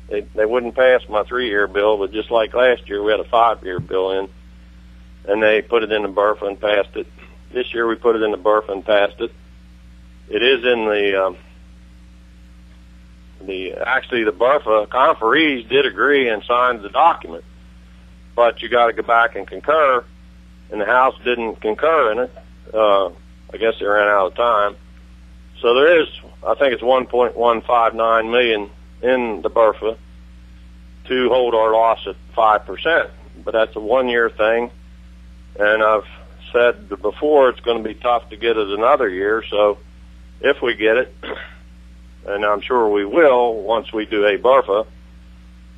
they wouldn't pass my 3-year bill, but just like last year, we had a 5-year bill in, and they put it in the BRFA and passed it. This year we put it in the BRFA and passed it. It is in actually the BRFA conferees did agree and signed the document, but you got to go back and concur, and the House didn't concur in it. I guess they ran out of time. So there is, I think it's $1.159 million in the BRFA to hold our loss at 5%, but that's a 1-year thing. And I've said before it's going to be tough to get it another year. So if we get it, and I'm sure we will once we do a BRFA,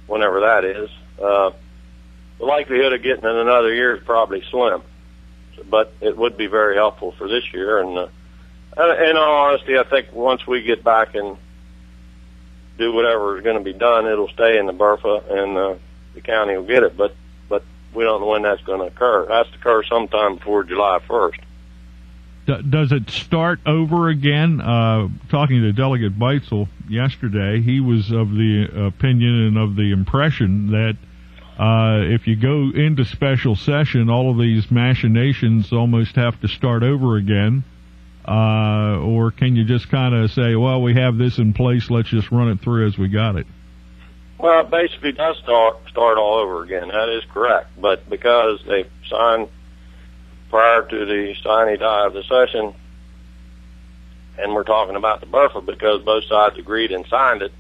whenever that is, the likelihood of getting it another year is probably slim. But it would be very helpful for this year. And in all honesty, I think once we get back and do whatever is going to be done, it'll stay in the BRFA, and the county will get it. But we don't know when that's going to occur. It has to occur sometime before July 1st. Does it start over again? Talking to Delegate Beitzel yesterday, he was of the opinion and of the impression that if you go into special session, all of these machinations almost have to start over again. Or can you just kind of say, well, we have this in place, let's just run it through as we got it? Well, it basically does start all over again. That is correct. But because they signed prior to the sine die of the session, and we're talking about the BRFA because both sides agreed and signed it,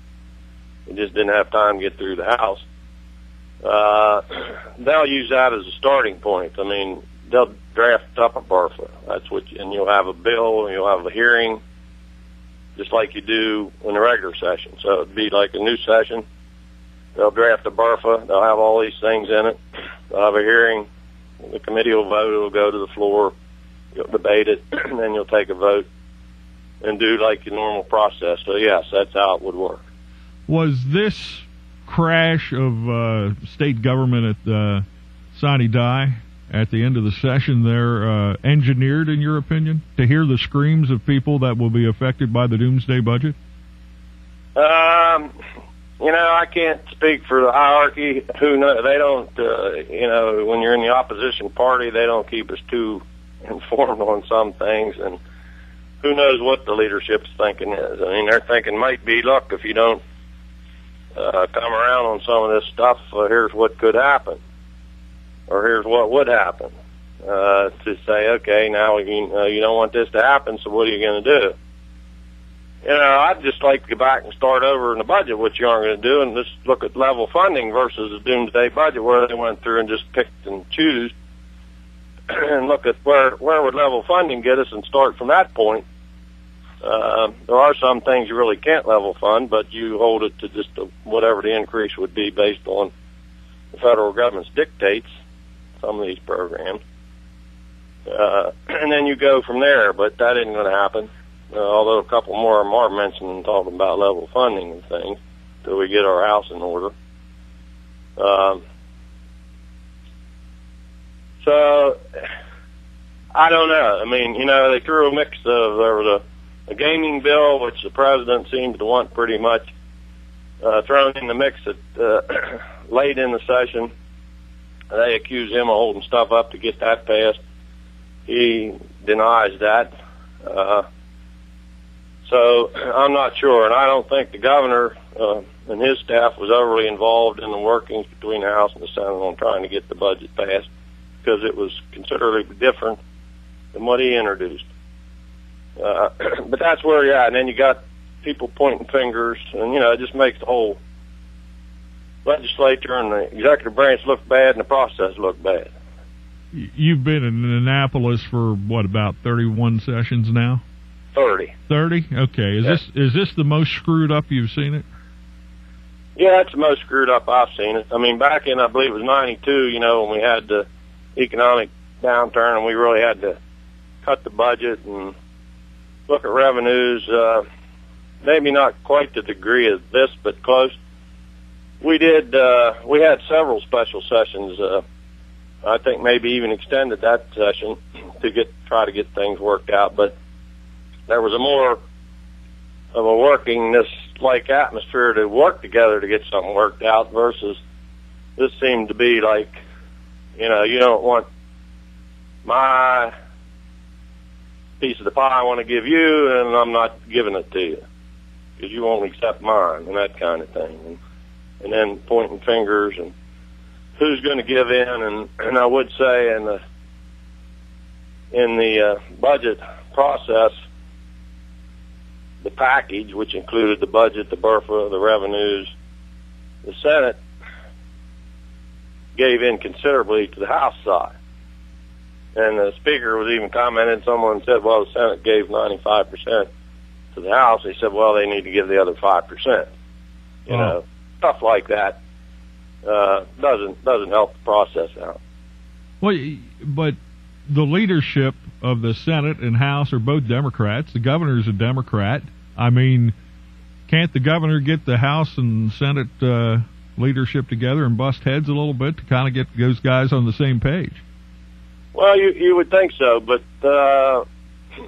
we just didn't have time to get through the House. They'll use that as a starting point. I mean, they'll draft up a BRFA. And you'll have a bill, and you'll have a hearing, just like you do in a regular session. So it'd be like a new session. They'll draft a BRFA. They'll have all these things in it. They'll have a hearing. The committee will vote. It'll go to the floor. You'll debate it, and then you'll take a vote and do like your normal process. So yes, that's how it would work. Was this crash of state government at sine die at the end of the session there engineered, in your opinion, to hear the screams of people that will be affected by the doomsday budget? I can't speak for the hierarchy. Who knows? They don't, when you're in the opposition party, they don't keep us too informed on some things, and who knows what the leadership's thinking is. I mean, they're thinking might be, look, if you don't come around on some of this stuff, here's what could happen, or here's what would happen. To say, okay, now you don't want this to happen, so what are you going to do? I'd just like to go back and start over in the budget, which you aren't going to do, and just look at level funding versus the doomsday budget, where they went through and just picked and choose, and look at where would level funding get us and start from that point. There are some things you really can't level fund, but you hold it to just whatever the increase would be based on the federal government's dictates, some of these programs. And then you go from there, but that isn't going to happen. Although a couple more of them are mentioning talking about level funding and things till we get our house in order. So I don't know. I mean, they threw a mix of there was a gaming bill, which the president seemed to want pretty much thrown in the mix at late in the session. They accused him of holding stuff up to get that passed. He denies that. So I'm not sure, and I don't think the governor and his staff was overly involved in the workings between the House and the Senate on trying to get the budget passed, because it was considerably different than what he introduced. But that's where you're at, and then you got people pointing fingers, and it just makes the whole legislature and the executive branch look bad and the process look bad. You've been in Annapolis for about 31 sessions now? 30. 30? Okay. Is this the most screwed up you've seen it? Yeah, it's the most screwed up I've seen it. I mean, back in, I believe it was 92, when we had the economic downturn and we really had to cut the budget and look at revenues, maybe not quite the degree of this, but close. We had several special sessions, I think maybe even extended that session to try to get things worked out, but there was a more of a working this like atmosphere to work together to get something worked out versus this seemed to be like, you don't want my piece of the pie I want to give you, and I'm not giving it to you because you won't accept mine, and that kind of thing. And then pointing fingers and who's going to give in. And I would say in the budget process, the package, which included the budget, the BRFA, the revenues, the Senate gave in considerably to the House side. And the Speaker was even commenting, someone said, well, the Senate gave 95% to the House. He said, well, they need to give the other 5%. You know, stuff like that doesn't help the process out. Well, but the leadership of the Senate and House are both Democrats. The governor's a Democrat. I mean, can't the governor get the House and Senate leadership together and bust heads a little bit to kind of get those guys on the same page? Well, you would think so, but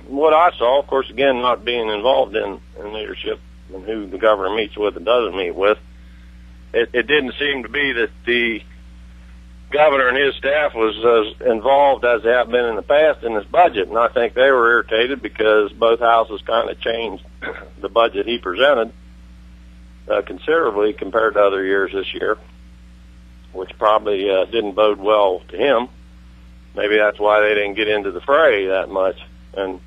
what I saw, of course, again, not being involved in leadership and who the governor meets with and doesn't meet with, it didn't seem to be that the governor and his staff was as involved as they have been in the past in this budget. And I think they were irritated because both houses kind of changed the budget he presented considerably compared to other years this year, which probably didn't bode well to him. Maybe that's why they didn't get into the fray that much. And,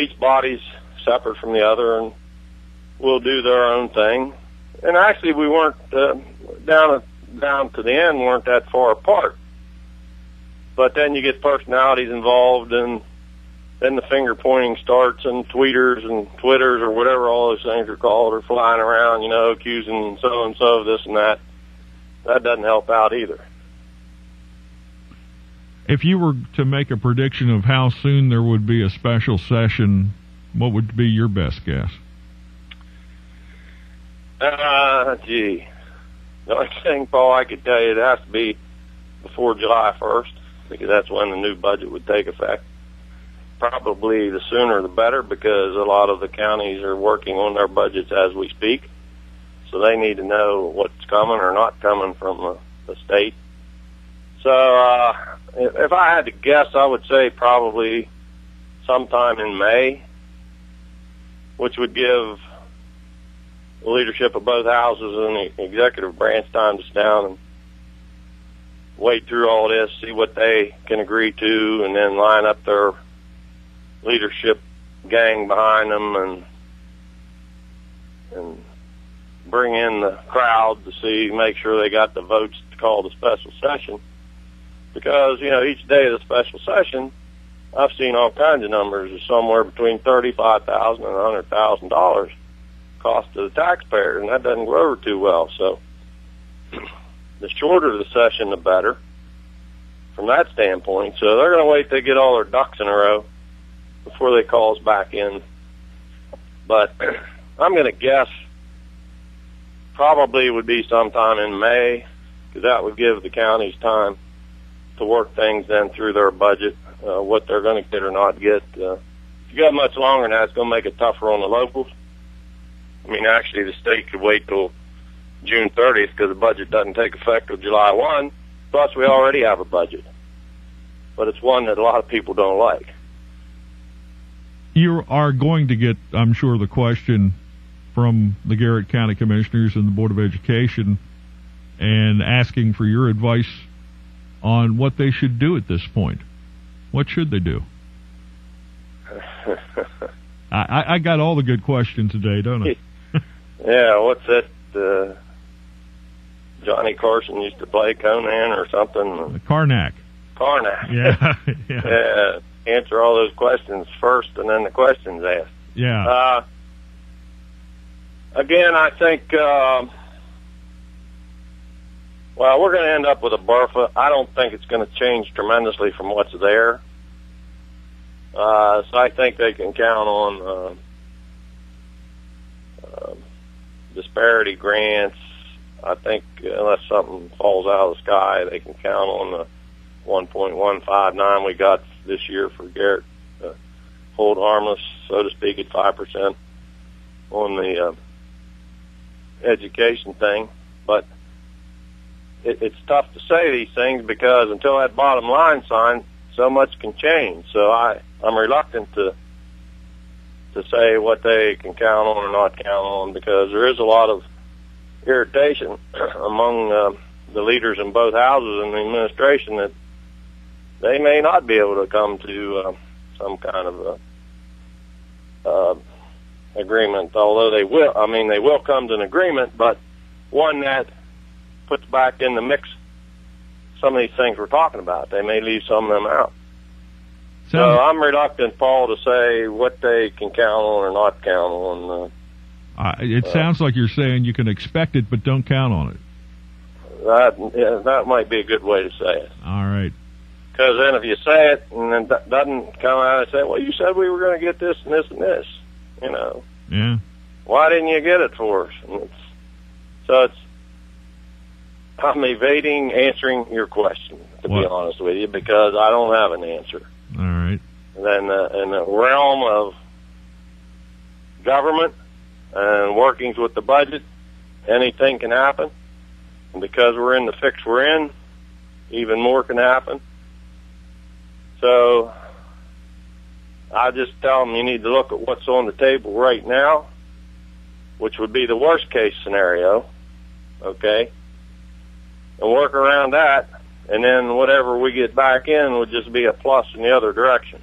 each body's separate from the other and will do their own thing. And actually, we weren't down to the end, weren't that far apart. But then you get personalities involved, and then the finger pointing starts, and tweeters and twitters or whatever all those things are called are flying around, accusing so and so of this and that. That doesn't help out either. If you were to make a prediction of how soon there would be a special session, what would be your best guess? The only thing, Paul, I could tell you, it has to be before July 1st, because that's when the new budget would take effect. Probably the sooner the better, because a lot of the counties are working on their budgets as we speak. So they need to know what's coming or not coming from the state. So if I had to guess, I would say probably sometime in May, which would give the leadership of both houses and the executive branch time to sit down and wade through all this, see what they can agree to, and then line up their leadership gang behind them and bring in the crowd to make sure they got the votes to call the special session. Because, each day of the special session, I've seen all kinds of numbers of somewhere between $35,000 and $100,000 cost to the taxpayer, and that doesn't go over too well. So the shorter the session, the better from that standpoint. So they're going to wait till they get all their ducks in a row before they call us back in. But I'm going to guess probably would be sometime in May, because that would give the counties time to work things then through their budget, what they're going to get or not get. If you got much longer than that, it's going to make it tougher on the locals. I mean, actually, the state could wait till June 30th because the budget doesn't take effect till July 1. Plus, we already have a budget. But it's one that a lot of people don't like. You are going to get, I'm sure, the question from the Garrett County Commissioners and the Board of Education and asking for your advice on what they should do at this point. What should they do? I got all the good questions today, don't I? Yeah, what's that? Johnny Carson used to play Conan or something. Karnak. Yeah. Yeah. Answer all those questions first, and then the questions asked. Yeah. Again, I think. Well, we're going to end up with a BRFA. I don't think it's going to change tremendously from what's there. So I think they can count on disparity grants. I think unless something falls out of the sky, they can count on the 1.159 we got this year for Garrett. Hold harmless, so to speak, at 5%. on the education thing, but it's tough to say these things because until that bottom line sign, so much can change. So I'm reluctant to say what they can count on or not count on, because there is a lot of irritation among the leaders in both houses and the administration that they may not be able to come to some kind of agreement, although they will. I mean, they will come to an agreement, but one that puts back in the mix some of these things we're talking about. They may leave some of them out. So I'm reluctant, Paul, to say what they can count on or not count on. It sounds like you're saying you can expect it, but don't count on it. That might be a good way to say it. All right. Because then if you say it and then doesn't come out and say, well, you said we were going to get this and this and this, you know. Yeah. Why didn't you get it for us? I'm evading answering your question, to be honest with you, because I don't have an answer. All right. Then in the realm of government and workings with the budget, anything can happen. And because we're in the fix we're in, even more can happen. So I just tell them you need to look at what's on the table right now, which would be the worst case scenario, okay, and work around that, and then whatever we get back in would just be a plus in the other direction.